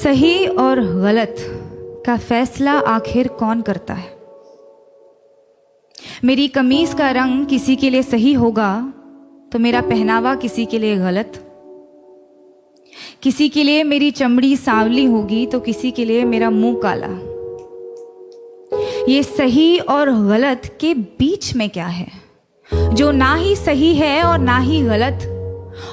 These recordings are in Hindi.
सही और गलत का फैसला आखिर कौन करता है? मेरी कमीज का रंग किसी के लिए सही होगा तो मेरा पहनावा किसी के लिए गलत, किसी के लिए मेरी चमड़ी सांवली होगी तो किसी के लिए मेरा मुंह काला। ये सही और गलत के बीच में क्या है जो ना ही सही है और ना ही गलत,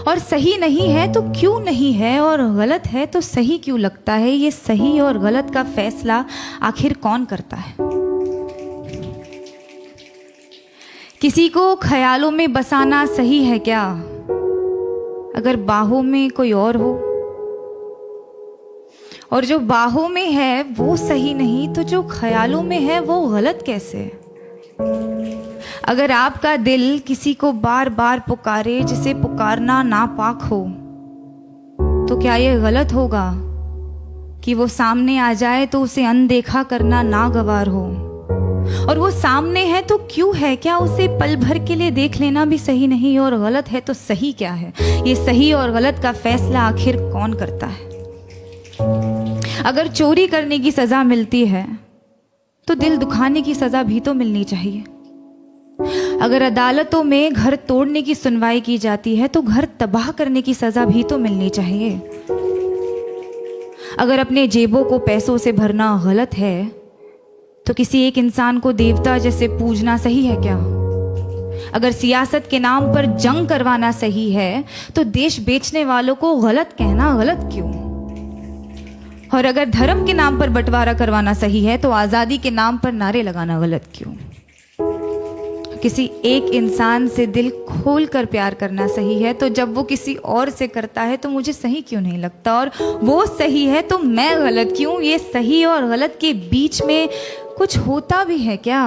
और सही नहीं है तो क्यों नहीं है, और गलत है तो सही क्यों लगता है? ये सही और गलत का फैसला आखिर कौन करता है? किसी को ख्यालों में बसाना सही है क्या अगर बाहों में कोई और हो, और जो बाहों में है वो सही नहीं तो जो ख्यालों में है वो गलत कैसे? अगर आपका दिल किसी को बार बार पुकारे जिसे पुकारना नापाक हो तो क्या ये गलत होगा कि वो सामने आ जाए तो उसे अनदेखा करना नागवार हो? और वो सामने है तो क्यों है? क्या उसे पल भर के लिए देख लेना भी सही नहीं? और गलत है तो सही क्या है? ये सही और गलत का फैसला आखिर कौन करता है? अगर चोरी करने की सजा मिलती है तो दिल दुखाने की सजा भी तो मिलनी चाहिए। अगर अदालतों में घर तोड़ने की सुनवाई की जाती है तो घर तबाह करने की सजा भी तो मिलनी चाहिए। अगर अपने जेबों को पैसों से भरना गलत है तो किसी एक इंसान को देवता जैसे पूजना सही है क्या? अगर सियासत के नाम पर जंग करवाना सही है तो देश बेचने वालों को गलत कहना गलत क्यों? और अगर धर्म के नाम पर बंटवारा करवाना सही है तो आजादी के नाम पर नारे लगाना गलत क्यों? किसी एक इंसान से दिल खोल कर प्यार करना सही है तो जब वो किसी और से करता है तो मुझे सही क्यों नहीं लगता? और वो सही है तो मैं गलत क्यों? ये सही और गलत के बीच में कुछ होता भी है क्या?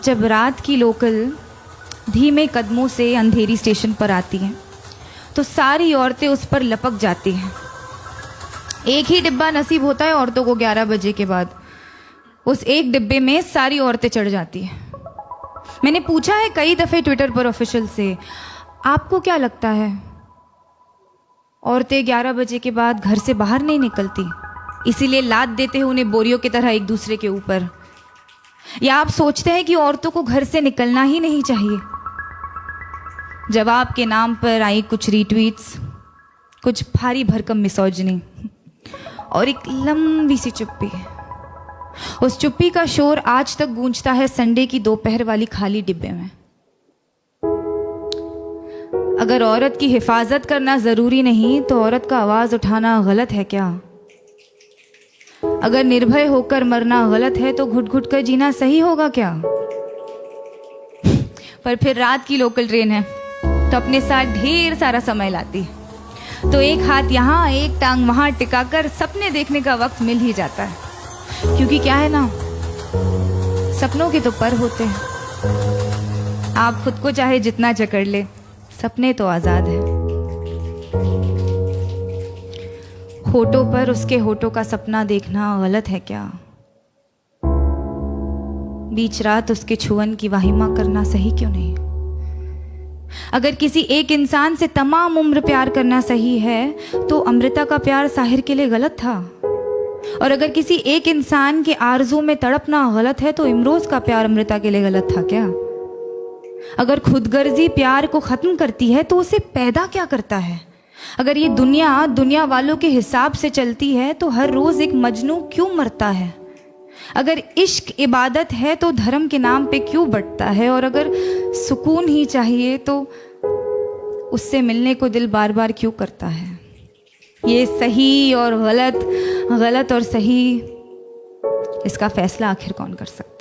जब रात की लोकल धीमे कदमों से अंधेरी स्टेशन पर आती है तो सारी औरतें उस पर लपक जाती हैं। एक ही डिब्बा नसीब होता है औरतों को 11 बजे के बाद। उस एक डिब्बे में सारी औरतें चढ़ जाती हैं। मैंने पूछा है कई दफ़े ट्विटर पर ऑफिशियल से, आपको क्या लगता है औरतें 11 बजे के बाद घर से बाहर नहीं निकलती इसीलिए लाद देते हैं उन्हें बोरियों की तरह एक दूसरे के ऊपर, या आप सोचते हैं कि औरतों को घर से निकलना ही नहीं चाहिए? जवाब के नाम पर आई कुछ रीट्वीट्स, कुछ भारी भरकम मिसोजिनी और एक लंबी सी चुप्पी। उस चुप्पी का शोर आज तक गूंजता है संडे की दोपहर वाली खाली डिब्बे में। अगर औरत की हिफाजत करना जरूरी नहीं तो औरत का आवाज उठाना गलत है क्या? अगर निर्भय होकर मरना गलत है तो घुट घुट कर जीना सही होगा क्या? पर फिर रात की लोकल ट्रेन है तो अपने साथ ढेर सारा समय लाती है, तो एक हाथ यहाँ एक टांग वहां टिकाकर सपने देखने का वक्त मिल ही जाता है। क्योंकि क्या है ना, सपनों के तो पर होते हैं। आप खुद को चाहे जितना जकड़ ले, सपने तो आजाद है। होठों पर उसके होठों का सपना देखना गलत है क्या? बीच रात उसके छुअन की वाहिमा करना सही क्यों नहीं? अगर किसी एक इंसान से तमाम उम्र प्यार करना सही है तो अमृता का प्यार साहिर के लिए गलत था, और अगर किसी एक इंसान के आरज़ू में तड़पना गलत है तो इमरोज का प्यार अमृता के लिए गलत था क्या? अगर खुदगर्जी प्यार को खत्म करती है तो उसे पैदा क्या करता है? अगर ये दुनिया वालों के हिसाब से चलती है तो हर रोज एक मजनू क्यों मरता है? अगर इश्क इबादत है तो धर्म के नाम पे क्यों बंटता है? और अगर सुकून ही चाहिए तो उससे मिलने को दिल बार बार क्यों करता है? ये सही और गलत, गलत और सही, इसका फैसला आखिर कौन कर सकता है?